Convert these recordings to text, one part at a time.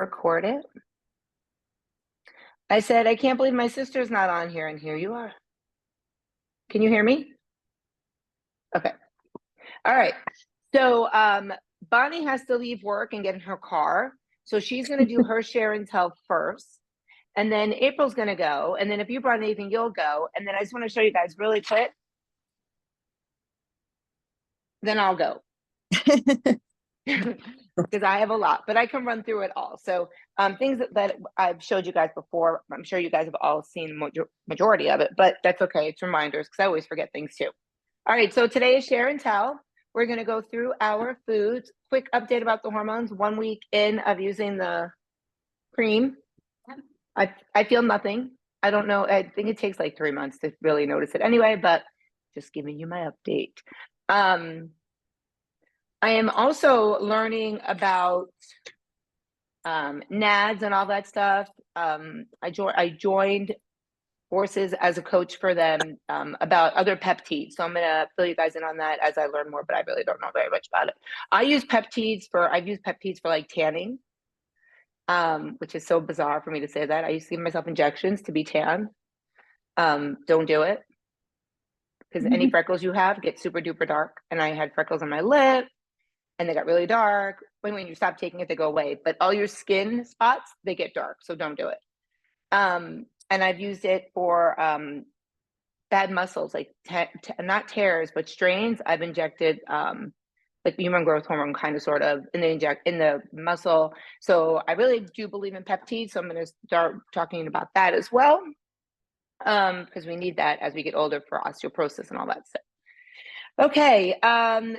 record it. I said, I can't believe my sister's not on here, and here you are. Can you hear me? Okay. All right. So Bonnie has to leave work and get in her car. So she's going to do her share and tell first. And then April's going to go. And then if you brought anything, you'll go. And then I just want to show you guys really quick. Then I'll go. Because I have a lot, but I can run through it all. So things that I've showed you guys before, I'm sure you guys have all seen majority of it, but that's okay. It's reminders because I always forget things too. All right, so today is share and tell. We're going to go through our foods. Quick update about the hormones. 1 week in of using the cream. I feel nothing. I don't know. I think it takes like 3 months to really notice it anyway, but just giving you my update. I am also learning about NADs and all that stuff. I joined forces as a coach for them about other peptides. So I'm going to fill you guys in on that as I learn more, but I really don't know very much about it. I've used peptides for like tanning, which is so bizarre for me to say that. I used to give myself injections to be tan. Don't do it. Because any freckles you have get super duper dark. And I had freckles on my lip and they got really dark. When you stop taking it, they go away. But all your skin spots, they get dark. So don't do it. And I've used it for bad muscles, like not tears, but strains. I've injected like human growth hormone, kind of, sort of, and they inject in the muscle. So I really do believe in peptides. So I'm going to start talking about that as well, because we need that as we get older for osteoporosis and all that stuff. Okay,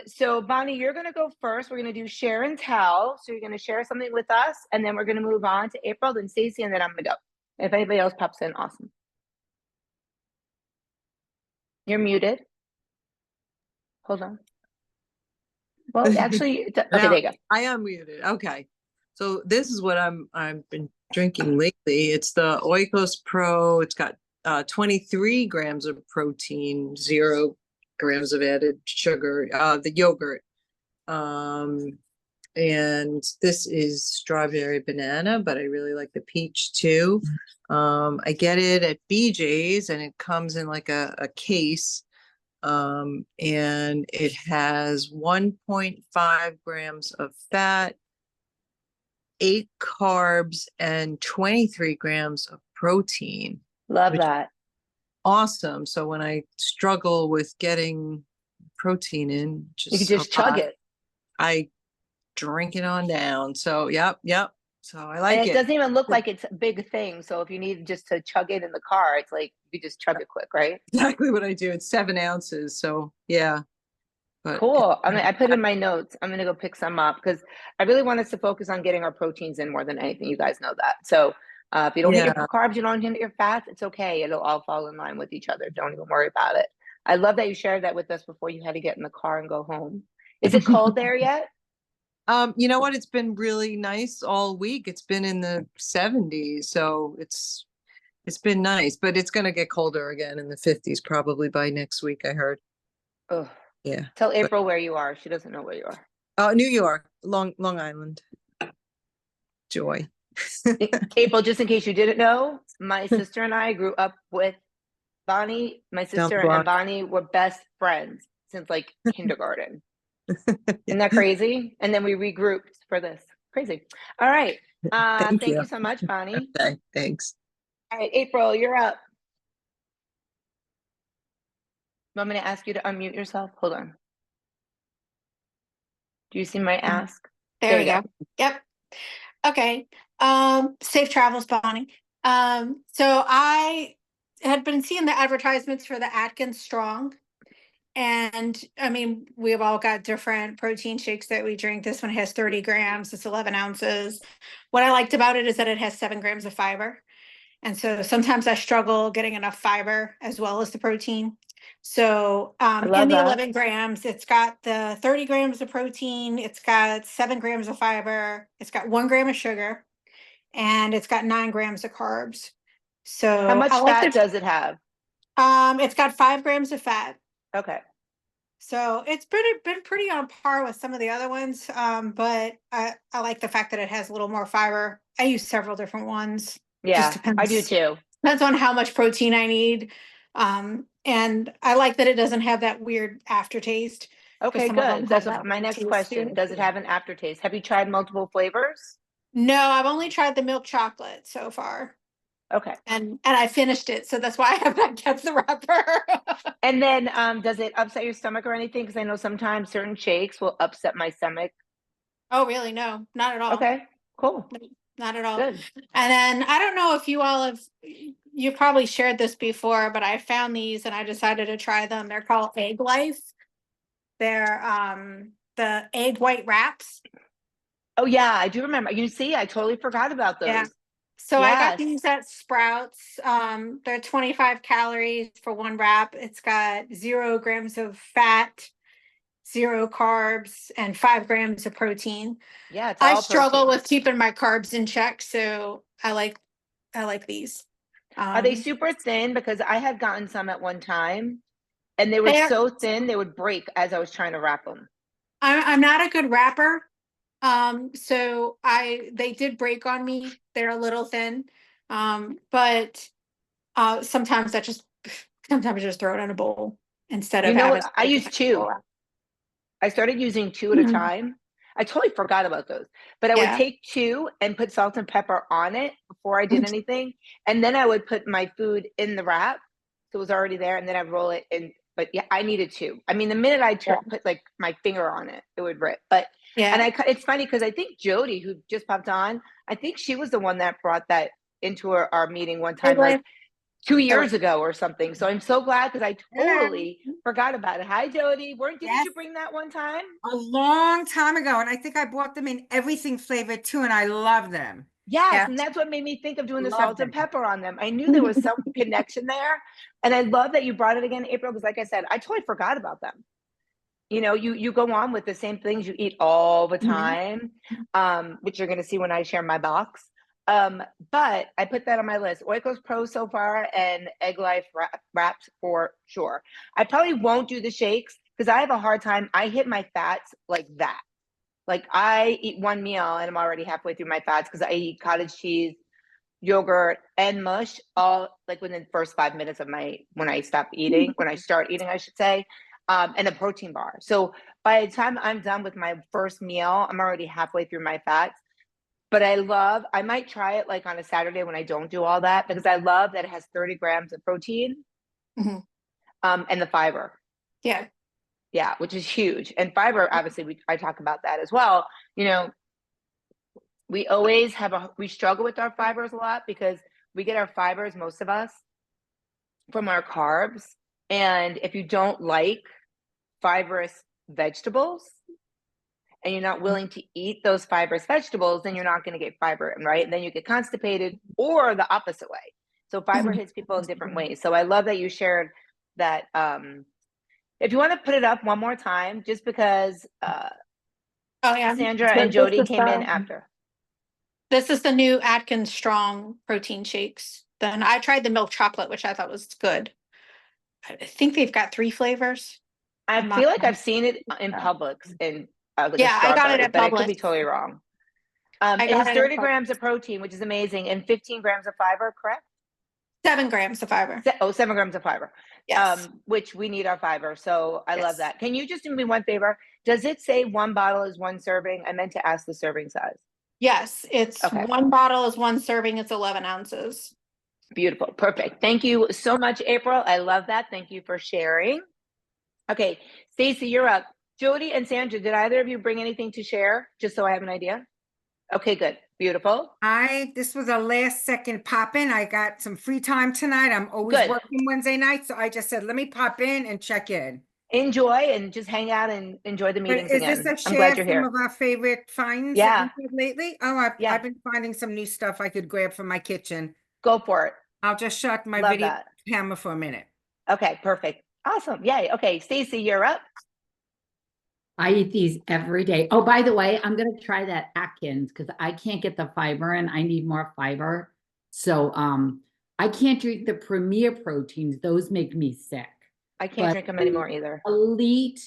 so Bonnie, you're going to go first. We're going to do share and tell. So you're going to share something with us, and then we're going to move on to April, then Stacey, and then I'm going to go. If anybody else pops in, awesome. You're muted. Hold on. Well, actually, okay, there you go. I am muted. Okay. So this is what I've been drinking lately. It's the Oikos Pro. It's got 23 grams of protein, 0 grams of added sugar, the yogurt. And this is strawberry banana, but I really like the peach too. I get it at BJ's and it comes in like a case. And it has 1.5 grams of fat, 8 carbs, and 23 grams of protein. Love that. Awesome. So when I struggle with getting protein in, you can just chug it. I drink it on down. So yep. So I like it. It doesn't even look like it's a big thing. So if you need just to chug it in the car, it's like you just chug it quick, right? Exactly what I do. It's 7 ounces. So yeah. But cool. I mean, I put in my notes. I'm going to go pick some up because I really want us to focus on getting our proteins in more than anything. You guys know that. So if you don't hit your carbs, you don't hit your fats, it's okay. It'll all fall in line with each other. Don't even worry about it. I love that you shared that with us before you had to get in the car and go home. Is it cold there yet? You know what? It's been really nice all week. It's been in the 70s. So it's been nice, but it's going to get colder again in the 50s probably by next week, I heard. Oh, yeah. Tell April where you are. She doesn't know where you are. New York, Long Island. Joy. April, just in case you didn't know, my sister and I grew up with Bonnie. My sister and Bonnie were best friends since like kindergarten. Isn't that crazy? And then we regrouped for this. Crazy. All right. Thank you so much, Bonnie. Okay, thanks. All right, April, you're up. I'm going to ask you to unmute yourself. Hold on. Do you see my ask? There we go. Yep. Okay. Safe travels, Bonnie. So I had been seeing the advertisements for the Atkins Strong. And I mean, we've all got different protein shakes that we drink. This one has 30 grams. It's 11 ounces. What I liked about it is that it has 7 grams of fiber. And so sometimes I struggle getting enough fiber as well as the protein. So in the 11 grams, it's got the 30 grams of protein. It's got 7 grams of fiber. It's got 1 gram of sugar. And it's got 9 grams of carbs. So how much fat does it have? It's got 5 grams of fat. Okay. So it's been pretty on par with some of the other ones. But I like the fact that it has a little more fiber. I use several different ones. Just Yeah, I do too. depends on how much protein I need. And I like that it doesn't have that weird aftertaste. 'Cause Okay, some of them good. have That's that my weird next taste to question. it. Does it have an aftertaste? Have you tried multiple flavors? No, I've only tried the milk chocolate so far. Okay. And I finished it, so that's why I have not kept the wrapper. And then, does it upset your stomach or anything? Because I know sometimes certain shakes will upset my stomach. Oh, really? No, not at all. Okay, cool, Not at all. good. And then I don't know if you all have, you probably shared this before, but I found these and I decided to try them. They're called Egg Life. They're the egg white wraps. Oh, yeah, I do remember. You see, I totally forgot about Yeah. those. So I got Yes. these at Sprouts. They're 25 calories for one wrap. It's got 0 grams of fat, 0 carbs, and 5 grams of protein. Yeah, it's I all struggle protein. with keeping my carbs in check, so I like these. Are they super thin? Because I had gotten some at one time, and they were They are- so thin, they would break as I was trying to wrap them. I'm not a good wrapper. So they did break on me. They're a little thin. But sometimes sometimes I just throw it in a bowl instead You of know having what? I use bowl 2. wrap. I started using 2 at a Mhm. time. I totally forgot about those, but I would Yeah. take 2 and put salt and pepper on it before I did anything, and then I would put my food in the wrap, so it was already there, and then I'd roll it in. But yeah, I needed 2. I mean, the minute I Yeah. put like my finger on it, it would rip. But and Yeah. it's funny because I think Jody, who just popped on, I think she was the one that brought that into our meeting one time, like 2 years ago or something. So I'm so glad because I totally forgot about it. Hi, Jody. Didn't Yes. you bring that one time? A long time ago, and I think I bought them in everything flavored too, and I love them. Yes, Yeah. and that's what made me think of doing the Love salt and them. pepper on them. I knew there was some connection there, and I love that you brought it again, April, because like I said, I totally forgot about them. You know, you go on with the same things you eat all the time, which you're gonna see when I share my box. But I put that on my list. Oikos Pro so far and Egg Life wraps for sure. I probably won't do the shakes because I have a hard time. I hit my fats like that. Like I eat one meal and I'm already halfway through my fats because I eat cottage cheese, yogurt, and mush all like within the first 5 minutes of when I start eating, I should say, and a protein bar. So by the time I'm done with my first meal, I'm already halfway through my fats. But I might try it like on a Saturday when I don't do all that because I love that it has 30 grams of protein Mhm. and the fiber. Yeah. Yeah, which is huge. And fiber, obviously, I talk about that as well. You know, we always we struggle with our fibers a lot because we get our fibers, most of us, from our carbs. And if you don't like fibrous vegetables and you're not willing to eat those fibrous vegetables, then you're not going to get fiber, right? And then you get constipated or the opposite way. So fiber hits people in different ways. So I love that you shared that. If you want to put it up one more time, just because Oh yeah. Sandra So and Jody this is came in after. This is the new Atkins Strong protein shakes. Then I tried the milk chocolate, which I thought was good. I think they've got 3 flavors. I I'm feel not- like I've seen it in Publix in like Yeah, a I got it strawberry, at but I could be Publix. totally wrong. I It got has it at 30 Publix. grams of protein, which is amazing, and 15 grams of fiber, correct? 7 grams of fiber. 7 grams of fiber. Yes. Which we need our fiber. So I love Yes. that. Can you just do me one favor? Does it say 1 bottle is 1 serving? I meant to ask the serving size. Yes, it's Okay. 1 bottle is 1 serving. It's 11 ounces. Beautiful. Perfect. Thank you so much, April. I love that. Thank you for sharing. Okay, Stacy, you're up. Jody and Sandra, did either of you bring anything to share? Just so I have an idea. Okay, good. Beautiful. This was a last second pop in. I got some free time tonight. I'm always Good. working Wednesday night, so I just said, let me pop in and check in. Enjoy and just hang out and enjoy the But meetings is again. this a I'm glad share you're some here. of our favorite finds Yeah. that we did lately? Oh, Yeah. I've been finding some new stuff I could grab from my kitchen. Go for it. I'll just shut my Love video that. camera for a minute. Okay, perfect. Awesome. Yay. Okay, Stacy, you're up. I eat these every day. Oh, by the way, I'm going to try that Atkins because I can't get the fiber in. I need more fiber. So I can't drink the Premier proteins. Those make me sick. I can't But drink them anymore either. Elite,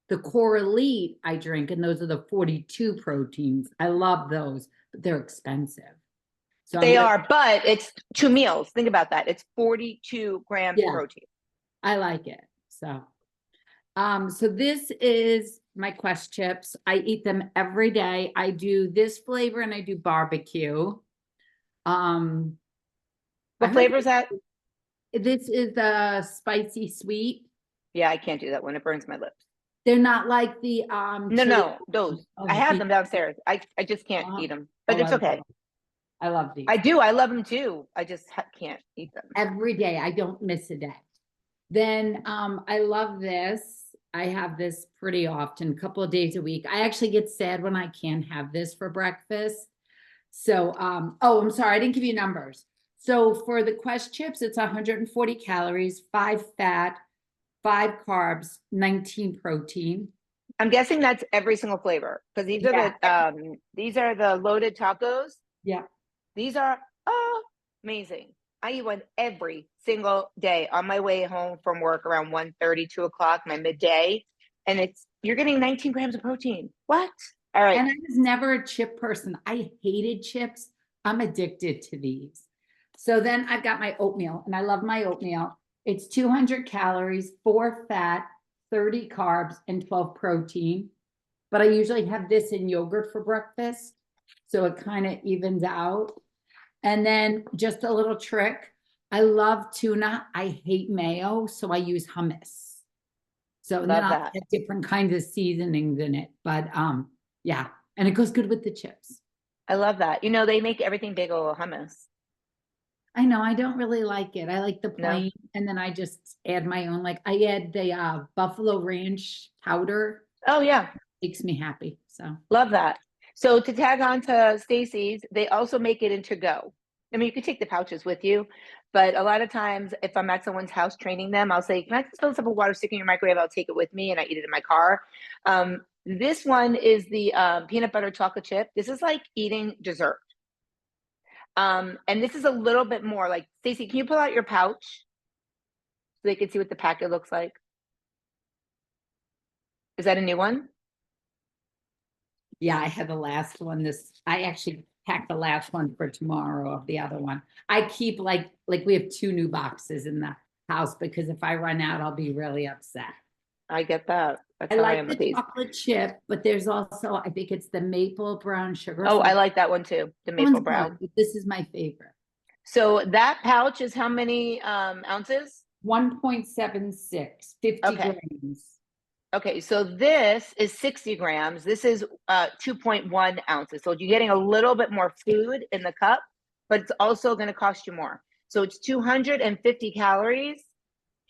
the Core Elite I drink, and those are the 42 proteins. I love those, but they're expensive. So I'm They gonna- are, but it's 2 meals. Think about that. It's 42 grams Yeah. of protein. I like it. So this is my Quest chips. I eat them every day. I do this flavor and I do barbecue. I What heard flavor is that? this is the spicy sweet. Yeah, I can't do that one. It burns my lips. They're not like the No, chili- no, those. Oh, I have the- them downstairs. I just can't Uh-huh. eat them, but Oh, it's I okay. love- I love these. I do. I love them too. I just can't eat them. Every day. I don't miss a day. Then I love this. I have this pretty often, a couple of days a week. I actually get sad when I can't have this for breakfast. So oh, I'm sorry, I didn't give you numbers. So for the Quest chips, it's 140 calories, 5 fat, 5 carbs, 19 protein. I'm guessing that's every single flavor because these are the loaded tacos. Yeah. These are amazing. I eat one every single day on my way home from work around 1:30, 2 o'clock, my midday. And you're getting 19 grams of protein. What? All right. And I was never a chip person. I hated chips. I'm addicted to these. So then I've got my oatmeal, and I love my oatmeal. It's 200 calories, 4 fat, 30 carbs, and 12 protein. But I usually have this in yogurt for breakfast, so it kind of evens out. And then just a little trick. I love tuna. I hate mayo, so I use hummus. So then Love I'll that. get different kinds of seasonings in it. But yeah, and it goes good with the chips. I love that. You know, they make everything bagel hummus. I know, I don't really like it. I like the No? plain, and then I just add my own, like I add the Buffalo Ranch powder. Oh yeah. Makes me happy. So Love that. So to tag on to Stacy's, they also make it into go. I mean, you could take the pouches with you, but a lot of times if I'm at someone's house training them, I'll say, can I just fill this up with water, stick it in your microwave? I'll take it with me and I eat it in my car. This one is the peanut butter chocolate chip. This is like eating dessert. And this is a little bit more like, Stacy, can you pull out your pouch so they can see what the packet looks like? Is that a new one? yeah, I had the last one. I actually packed the last one for tomorrow of the other one. I keep like we have 2 new boxes in the house because if I run out, I'll be really upset. I get that. That's I how I like am the with these. chocolate chip, but there's also, I think it's the maple brown sugar. Oh, I So like that one too, the that maple one's brown. good, but this is my favorite. So that pouch is how many ounces? 1.76, 50 Okay. grams. Okay, so this is 60 grams. This is 2.1 ounces. So you're getting a little bit more food in the cup, but it's also going to cost you more. So it's 250 calories.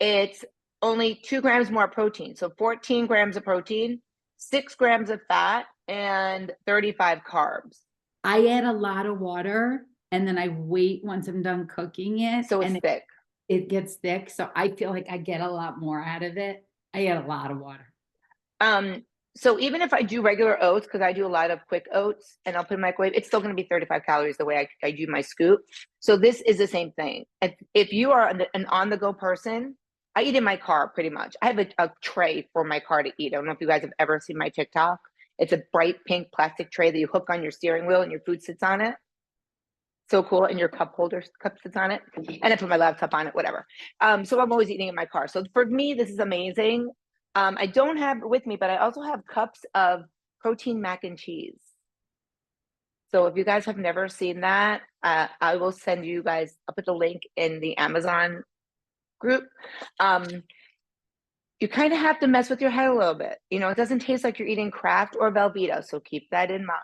It's only 2 grams more protein. So 14 grams of protein, 6 grams of fat, and 35 carbs. I add a lot of water and then I wait once I'm done cooking it. So it's and thick. it gets thick. So I feel like I get a lot more out of it. I add a lot of water. So even if I do regular oats, because I do a lot of quick oats and I'll put in the microwave, it's still going to be 35 calories the way I do my scoop. So this is the same thing. If you are an on-the-go person, I eat in my car pretty much. I have a tray for my car to eat. I don't know if you guys have ever seen my TikTok. It's a bright pink plastic tray that you hook on your steering wheel and your food sits on it. So cool. And your cup sits on it. And I put my laptop on it, whatever. So I'm always eating in my car. So for me, this is amazing. I don't have it with me, but I also have cups of protein mac and cheese. So if you guys have never seen that, I will send you guys, I'll put the link in the Amazon group. You kind of have to mess with your head a little bit. You know, it doesn't taste like you're eating Kraft or Velveeta, so keep that in mind.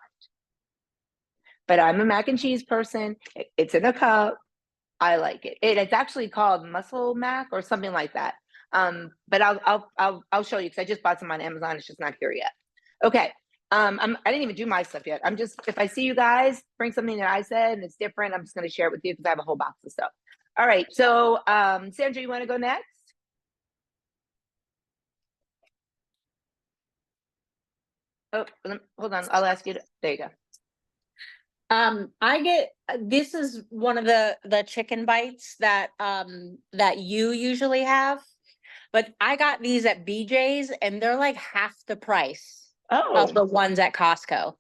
But I'm a mac and cheese person. It's in a cup. I like it. It's actually called Muscle Mac or something like that. But I'll show you because I just bought some on Amazon. It's just not here yet. Okay. I didn't even do my stuff yet. If I see you guys bring something that I said and it's different, I'm just going to share it with you because I have a whole box of stuff. All right. So, Sandra, you want to go next? Oh, hold on. I'll ask you. There you go. This is one of the chicken bites that that you usually have. but I got these at BJ's and they're like half the price Oh, of the ones at Costco.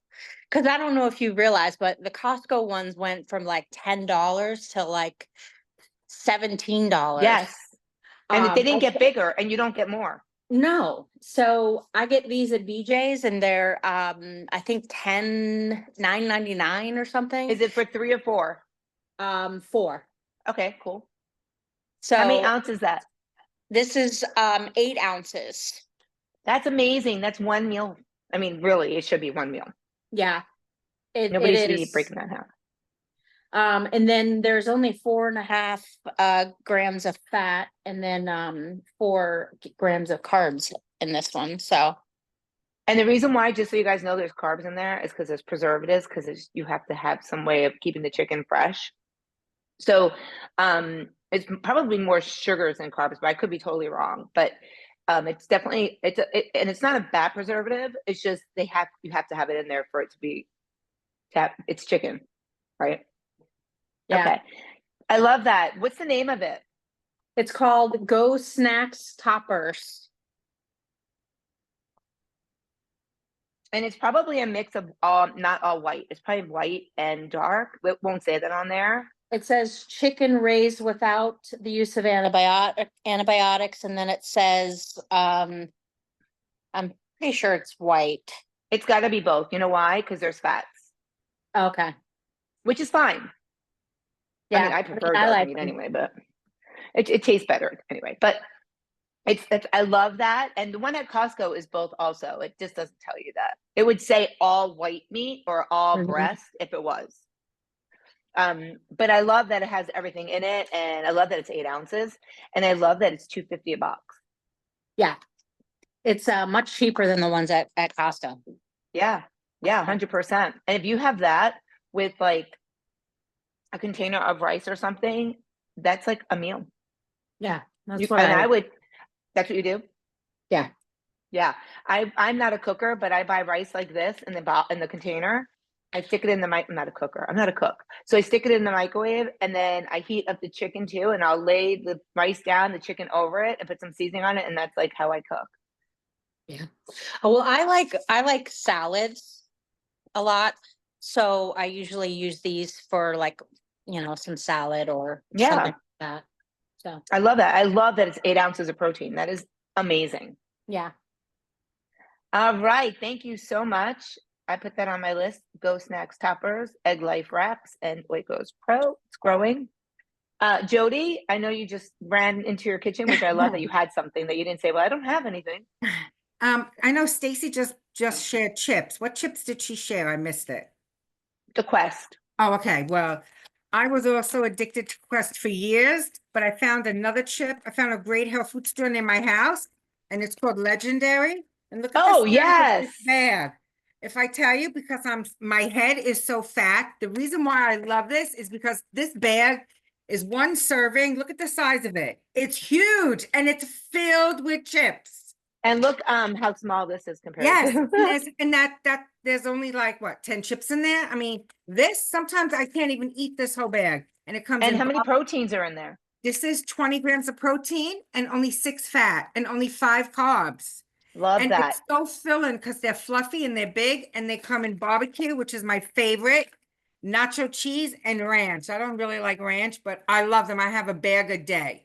Cause I don't know if you realize, but the Costco ones went from like $10 to like $17. yes. And they didn't I- get bigger and you don't get more. No, so I get these at BJ's and they're I think $9.99 or something. Is it for 3 or 4? 4. Okay, cool. So How many ounces is that? this is 8 ounces. That's amazing. That's one meal. I mean, really, it should be one meal. Yeah. Nobody it should be is. breaking that half. And then there's only 4.5 grams of fat and then 4 grams of carbs in this one. So And the reason why, just so you guys know, there's carbs in there is because there's preservatives, because you have to have some way of keeping the chicken fresh. So it's probably more sugars than carbs, but I could be totally wrong. But it's definitely and it's not a bad preservative. It's just you have to have it in there for it to be it's chicken, right? yeah, Okay. I love that. What's the name of it? it's called Go Snacks Toppers. And it's probably a mix of not all white. It's probably white and dark. It won't say that on there. It says chicken raised without the use of antibiotics, and then it says I'm pretty sure it's white. It's got to be both. You know why? Because there's fats, Okay. which is fine. Yeah. I mean, I prefer I dark like meat them. anyway, but it tastes better anyway. But it's I love that. And the one at Costco is both also. It just doesn't tell you that. It would say all white meat or all Mhm. breast if it was. But I love that it has everything in it, and I love that it's 8 ounces, and I love that it's $2.50 a box. Yeah. It's much cheaper than the ones at Costco. Yeah, 100%. And if you have that with like a container of rice or something, that's like a meal. Yeah. That's You, what and I would. That's what you do. Yeah. Yeah. I'm not a cooker, but I buy rice like this in the container. I stick it in the I'm not a cooker. I'm not a cook. So I stick it in the microwave, and then I heat up the chicken too, and I'll lay the rice down, the chicken over it, and put some seasoning on it, and that's like how I cook. Oh, well, I like salads a lot. So I usually use these for like, some salad or Yeah. something like that. So I love that. I love that it's 8 ounces of protein. That is amazing. yeah. All right. Thank you so much. I put that on my list. Go Snacks Toppers, Egg Life Wraps, and Oikos Pro. It's growing. Jody, I know you just ran into your kitchen, which I love that you had something that you didn't say, well, I don't have anything. I know Stacy just shared chips. What chips did she share? I missed it. The Quest. Oh, okay. Well, I was also addicted to Quest for years, but I found another chip. I found a great health food store near my house, and it's called Legendary. And look at Oh, this yes. bag. If I tell you, because my head is so fat, the reason why I love this is because this bag is one serving. Look at the size of it. It's huge, and it's filled with chips. And look how small this is compared Yes, to. and there's only like what 10 chips in there. I mean, this sometimes I can't even eat this whole bag, and it comes And in. how many proteins are in there? This is 20 grams of protein and only 6 fat and only 5 carbs. Love And that. it's so filling because they're fluffy and they're big, and they come in barbecue, which is my favorite, nacho cheese and ranch. I don't really like ranch, but I love them. I have a bag a day.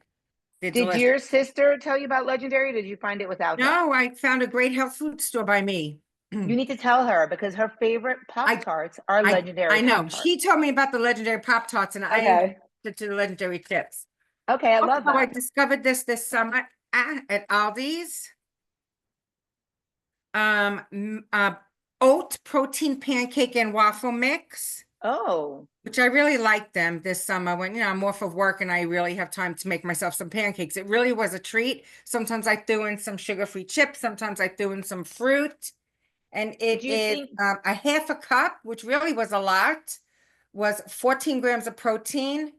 They're Did delicious. your sister tell you about Legendary? Or did you find it without her? No, I found a great health food store by me. You need to tell her, because her favorite Pop-Tarts are Legendary I know. Pop-Tarts. She told me about the Legendary Pop-Tarts, and I Okay. added to the Legendary chips. Okay, I love Also, I that. discovered this summer at Aldi's. Oat protein pancake and waffle mix, Oh, which I really liked them this summer when, I'm off of work and I really have time to make myself some pancakes. It really was a treat. Sometimes I threw in some sugar-free chips. Sometimes I threw in some fruit. And it Do you is think- a half a cup, which really was a lot, was 14 grams of protein,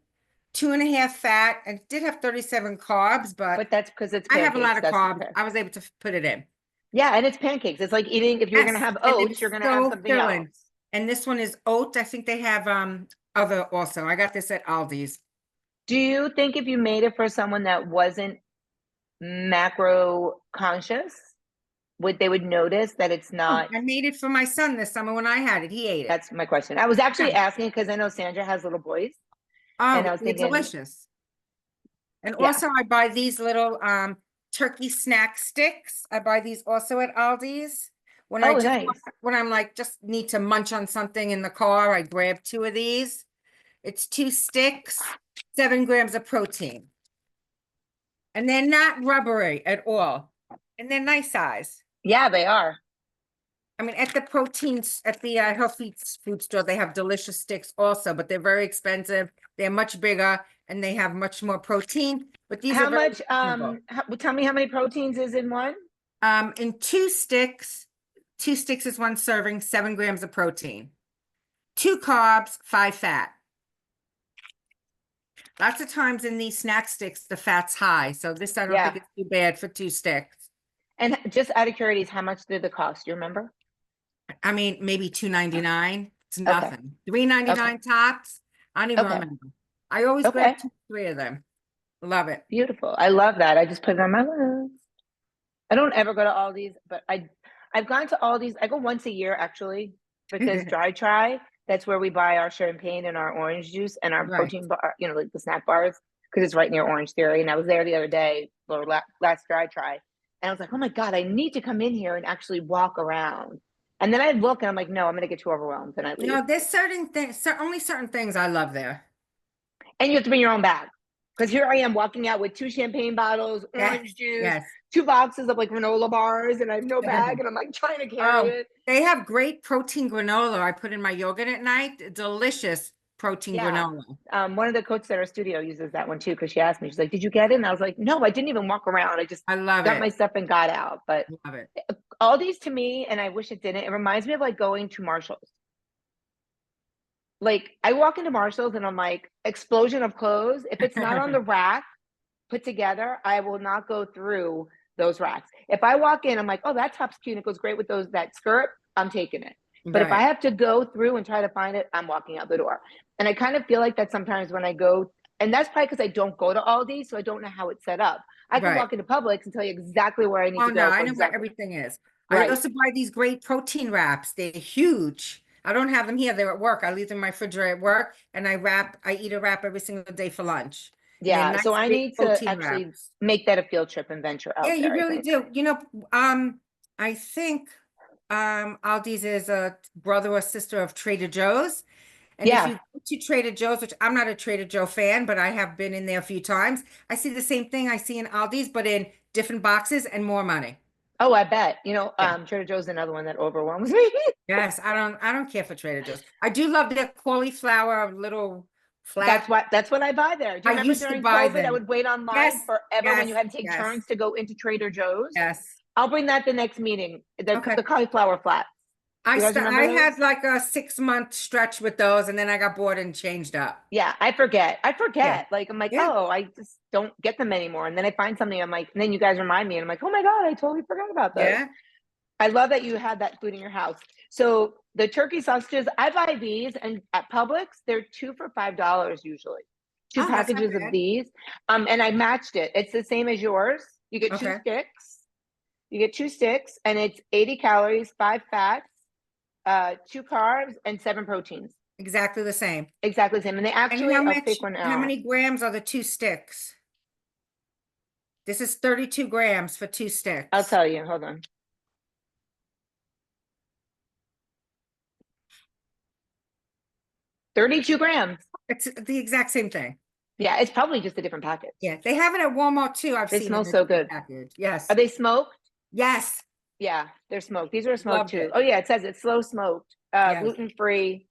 2.5 fat, and it did have 37 carbs, but but that's because it's I pancakes. have a lot of That's carbs. okay. I was able to put it in. Yeah, and it's pancakes. It's like eating, if you're gonna Yes, have and oats, it's you're gonna have so something filling. else. And this one is oat. I think they have other also. I got this at Aldi's. Do you think if you made it for someone that wasn't macro conscious, they would notice that it's Oh, not. I made it for my son this summer when I had it. He ate it. That's my question. I was actually Yeah. asking because I know Sandra has little boys. Oh, and I was they're thinking- delicious. And Yeah. also I buy these little turkey snack sticks. I buy these also at Aldi's. When I Oh, just nice. when I'm like just need to munch on something in the car, I grab 2 of these. It's 2 sticks, 7 grams of protein. And they're not rubbery at all. And they're nice size. Yeah, they are. I mean, at the proteins, at the health food store, they have delicious sticks also, but they're very expensive. They're much bigger and they have much more protein, but these How are very much, reasonable. tell me how many proteins is in one? In 2 sticks is 1 serving, 7 grams of protein. 2 carbs, 5 fat. Lots of times in these snack sticks, the fat's high, so this I don't Yeah. think it's too bad for 2 sticks. And just out of curiosity, how much did it cost? You remember? I mean, maybe $2.99. It's nothing. $3.99 tops. I don't even Okay. remember. I always Okay. grab 2, 3 of them. Love it. Beautiful. I love that. I just put it on my list. I don't ever go to Aldi's, but I've gone to Aldi's. I go once a year actually, because Dry Try, that's where we buy our champagne and our orange juice and our Right. protein bar, you know, like the snack bars, because it's right near Orange Theory. And I was there the other day, or last Dry Try, and I was like, oh my God, I need to come in here and actually walk around. And then I look and I'm like, no, I'm gonna get too overwhelmed, and I leave. You know, there's certain things, only certain things I love there. And you have to bring your own bag. Because here I am walking out with 2 champagne bottles, Yes, orange juice, Yes. 2 boxes of like granola bars, and I have no bag, and I'm like trying to carry Oh, it. they have great protein granola. I put in my yogurt at night. Delicious protein Yeah. granola. One of the coaches at our studio uses that one too, because she asked me, she's like, did you get it? And I was like, no, I didn't even walk around. I just I love got it. my stuff and got out. But Love it. Aldi's to me, and I wish it didn't, it reminds me of like going to Marshall's. Like I walk into Marshall's and I'm like, explosion of clothes. If it's not on the rack put together, I will not go through those racks. If I walk in, I'm like, oh, that top's cute. It goes great with that skirt. I'm taking it. But if I Right. have to go through and try to find it, I'm walking out the door. And I kind of feel like that sometimes when I go, and that's probably because I don't go to Aldi, so I don't know how it's set up. I can Right. walk into Publix and tell you exactly where I need Oh, to go. no, I for know where exactly- everything is. I Right. also buy these great protein wraps. They're huge. I don't have them here. They're at work. I leave them in my refrigerator at work and I eat a wrap every single day for lunch. And they're Yeah, so nice, I big need to protein actually wraps. make that a field trip and venture out Yeah, there. you I really think. do. You know, I think Aldi's is a brother or sister of Trader Joe's. And if Yeah. you go to Trader Joe's, which I'm not a Trader Joe fan, but I have been in there a few times, I see the same thing I see in Aldi's, but in different boxes and more money. Oh, I bet. You know, Yeah. Trader Joe's is another one that overwhelms me. Yes, I don't care for Trader Joe's. I do love their cauliflower little flat. That's what I buy there. Do you I remember used to during buy COVID, I them. would wait online Yes, forever when you had to take yes, turns to go into Trader Joe's? Yes. I'll bring that the next meeting, Okay. the cauliflower flats. I You guys remember I had those? like a 6-month stretch with those and then I got bored and changed up. Yeah, I forget. Like, I'm like, Yeah. oh, I just don't get them anymore. And then I find something, I'm like, and then you guys remind me, and I'm like, oh my God, I totally forgot about those. Yeah. I love that you had that food in your house. So the turkey sausages, I buy these, and at Publix, they're 2 for $5 usually. 2 Oh, that's not packages of bad. these. And I matched it. It's the same as yours. You get 2 Okay. sticks. You get 2 sticks, and it's 80 calories, 5 fats, 2 carbs, and 7 proteins. Exactly the same. Exactly the same. And they And actually, how I'll much, take one how out. many grams are the 2 sticks? This is 32 grams for 2 sticks. I'll tell you. Hold on. $32 grams. It's the exact same thing. Yeah, it's probably just a different package. Yeah, they have it at Walmart too. I've They seen smell it in so a different good. package. Yes. Are they smoked? Yes. Yeah, they're smoked. These are smoked Loved too. it. Oh yeah, it says it's slow smoked, Yes. gluten-free,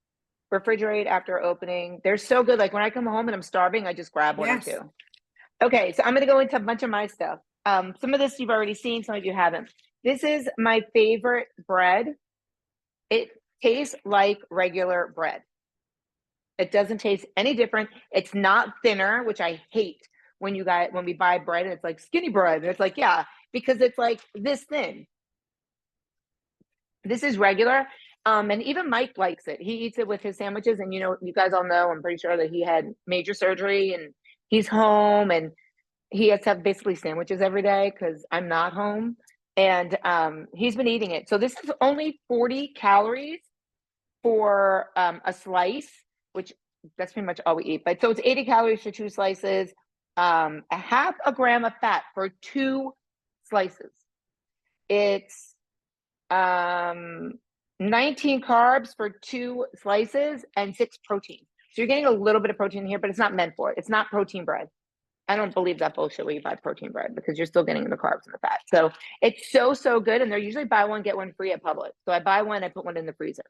refrigerate after opening. They're so good. Like when I come home and I'm starving, I just grab one or Yes. 2. Okay, so I'm gonna go into a bunch of my stuff. Some of this you've already seen, some of you haven't. This is my favorite bread. It tastes like regular bread. It doesn't taste any different. It's not thinner, which I hate when we buy bread and it's like skinny bread. And it's like, yeah, because it's like this thin. This is regular. And even Mike likes it. He eats it with his sandwiches. And you know, you guys all know, I'm pretty sure that he had major surgery and he's home. And he has to have basically sandwiches every day because I'm not home. And he's been eating it. So this is only 40 calories for a slice, which that's pretty much all we eat. But so it's 80 calories for 2 slices, a half a gram of fat for 2 slices. It's 19 carbs for 2 slices and 6 protein. So you're getting a little bit of protein here, but it's not meant for it. It's not protein bread. I don't believe that bullshit where you buy protein bread because you're still getting the carbs and the fat. So it's so good. And they're usually buy one, get one free at Publix. So I buy one, I put one in the freezer.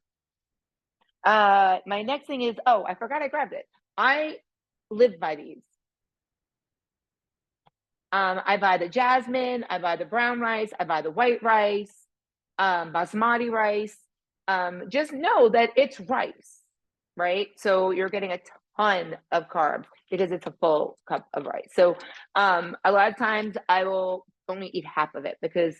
My next thing is, oh, I forgot I grabbed it. I live by these. I buy the jasmine, I buy the brown rice, I buy the white rice, basmati rice. Just know that it's rice, right? So you're getting a ton of carbs because it's a full cup of rice. So a lot of times I will only eat half of it because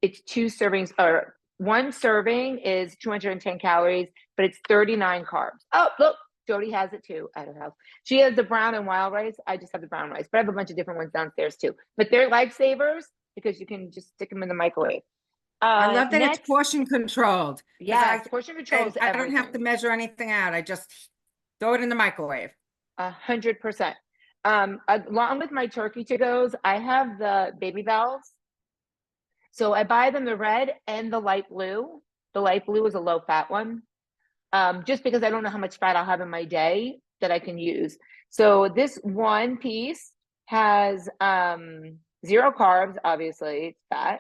it's 2 servings, or 1 serving is 210 calories, but it's 39 carbs. Oh, look, Jody has it too at her house. She has the brown and wild rice. I just have the brown rice, but I have a bunch of different ones downstairs too. But they're lifesavers because you can just stick them in the microwave. I love that Next, it's portion control. yes, portion control is I don't have to everything. measure anything out. I just throw it in the microwave. 100%. Along with my turkey to-goes, I have the baby bells. So I buy them the red and the light blue. The light blue is a low fat one. Just because I don't know how much fat I'll have in my day that I can use. So this one piece has 0 carbs, obviously it's fat,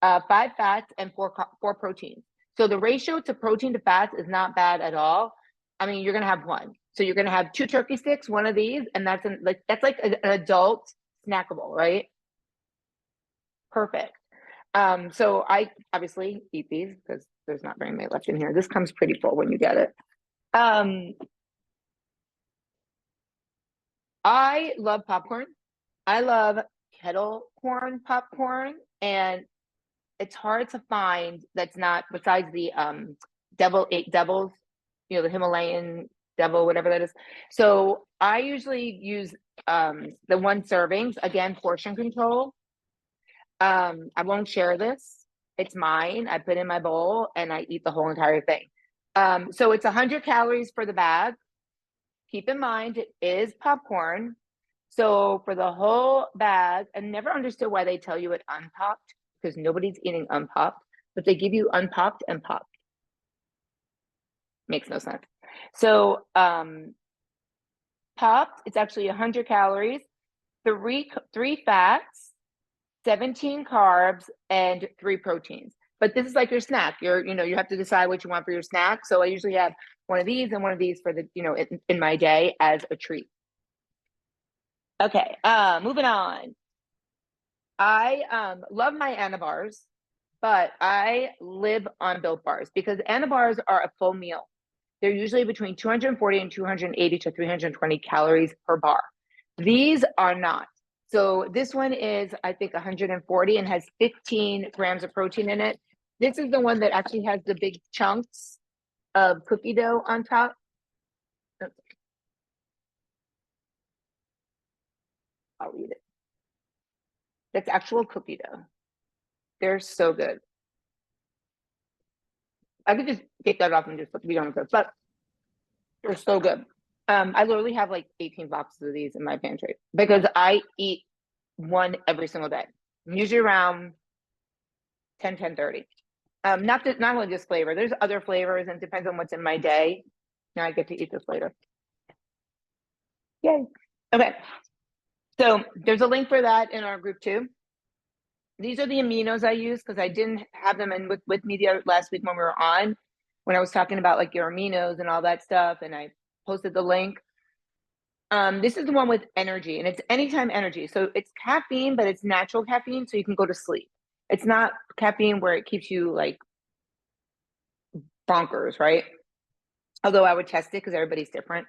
5 fats and 4 proteins. So the ratio to protein to fats is not bad at all. I mean, you're gonna have one. So you're gonna have 2 turkey sticks, 1 of these, and that's like an adult snackable, right? Perfect. So I obviously eat these because there's not very many left in here. This comes pretty full when you get it. I love popcorn. I love kettle corn popcorn, and it's hard to find that's not, besides the devils, you know, the Himalayan devil, whatever that is. So I usually use the 1 servings, again, portion control. I won't share this. It's mine. I put it in my bowl and I eat the whole entire thing. So it's 100 calories for the bag. Keep in mind, it is popcorn. So for the whole bag, I never understood why they tell you it unpopped, because nobody's eating unpopped, but they give you unpopped and popped. Makes no sense. So popped, it's actually 100 calories, 3 fats, 17 carbs, and 3 proteins. But this is like your snack. You have to decide what you want for your snack. So I usually have 1 of these and 1 of these for the, in my day as a treat. Okay, moving on. I love my Anna bars, but I live on Built bars because Anna bars are a full meal. They're usually between 240 and 280 to 320 calories per bar. These are not. So this one is, I think, 140 and has 15 grams of protein in it. This is the one that actually has the big chunks of cookie dough on top. I'll eat it. That's actual cookie dough. They're so good. I could just take that off and just be done with it, but they're so good. I literally have like 18 boxes of these in my pantry because I eat 1 every single day. Usually around 10:30. Not only this flavor, there's other flavors and it depends on what's in my day. Now I get to eat this later. Yay. Okay. So there's a link for that in our group too. These are the aminos I use because I didn't have them in with me last week when we were on, when I was talking about like your aminos and all that stuff, and I posted the link. This is the one with energy, and it's anytime energy. So it's caffeine, but it's natural caffeine, so you can go to sleep. It's not caffeine where it keeps you like bonkers, right? Although I would test it because everybody's different.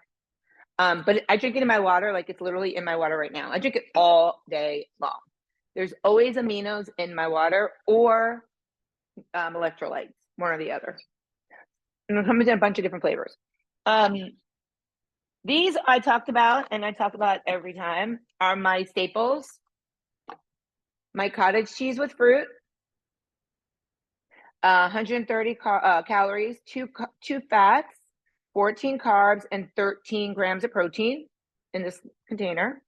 But I drink it in my water, like it's literally in my water right now. I drink it all day long. There's always aminos in my water or electrolytes, one or the other. And it comes in a bunch of different flavors. The These I talked about, and I talk about every time, are my staples. My cottage cheese with fruit. 130 calories, two fats, 14 carbs, and 13 grams of protein in this container.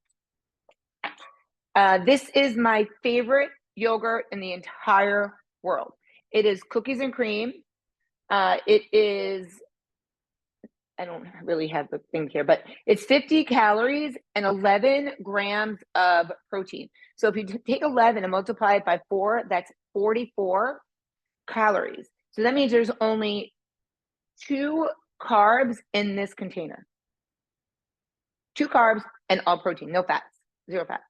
This is my favorite yogurt in the entire world. It is cookies and cream. It is, I don't really have the thing here, but it's 50 calories and 11 grams of protein. So if you take 11 and multiply it by 4, that's 44 calories. So that means there's only 2 carbs in this container. 2 carbs and all protein, no fats, 0 fat.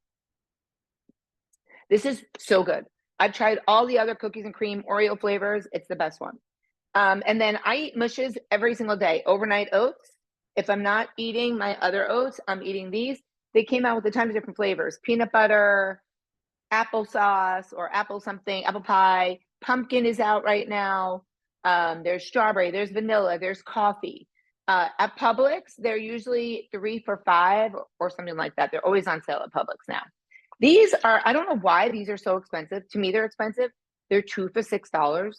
This is so good. I've tried all the other cookies and cream Oreo flavors. It's the best one. And then I eat mushes every single day. Overnight oats. If I'm not eating my other oats, I'm eating these. They came out with a ton of different flavors. Peanut butter, applesauce, or apple something, apple pie. Pumpkin is out right now. There's strawberry, there's vanilla, there's coffee. At Publix, they're usually 3 for $5 or something like that. They're always on sale at Publix now. These are, I don't know why these are so expensive. To me, they're expensive. They're 2 for $6.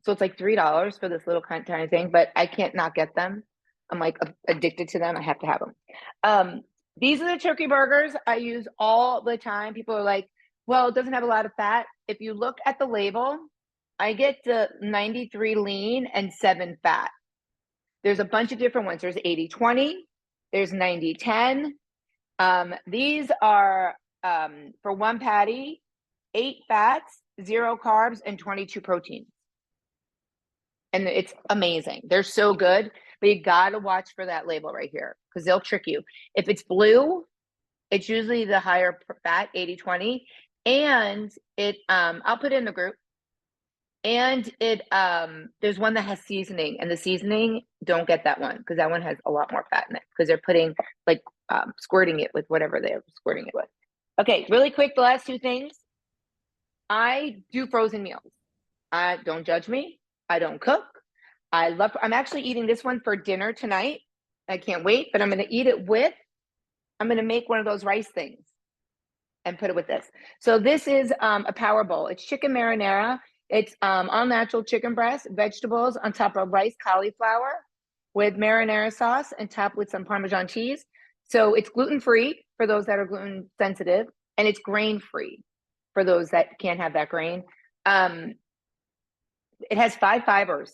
So it's like $3 for this little tiny thing, but I can't not get them. I'm like addicted to them. I have to have them. These are the turkey burgers I use all the time. People are like, well, it doesn't have a lot of fat. If you look at the label, I get the 93 lean and 7 fat. There's a bunch of different ones. There's 80-20, there's 90-10. These are for 1 patty, 8 fats, 0 carbs, and 22 proteins. And it's amazing. They're so good, but you gotta watch for that label right here because they'll trick you. If it's blue, it's usually the higher fat, 80-20. And it, I'll put it in the group. And it, there's one that has seasoning, and the seasoning, don't get that one because that one has a lot more fat in it because they're putting like squirting it with whatever they're squirting it with. Okay, really quick, the last 2 things. I do frozen meals. Don't judge me. I don't cook. I'm actually eating this one for dinner tonight. I can't wait, but I'm going to eat it with, I'm going to make one of those rice things and put it with this. So this is a power bowl. It's chicken marinara. It's all natural chicken breast, vegetables on top of rice cauliflower with marinara sauce and topped with some Parmesan cheese. So it's gluten-free for those that are gluten sensitive, and it's grain-free for those that can't have that grain. It has 5 fibers.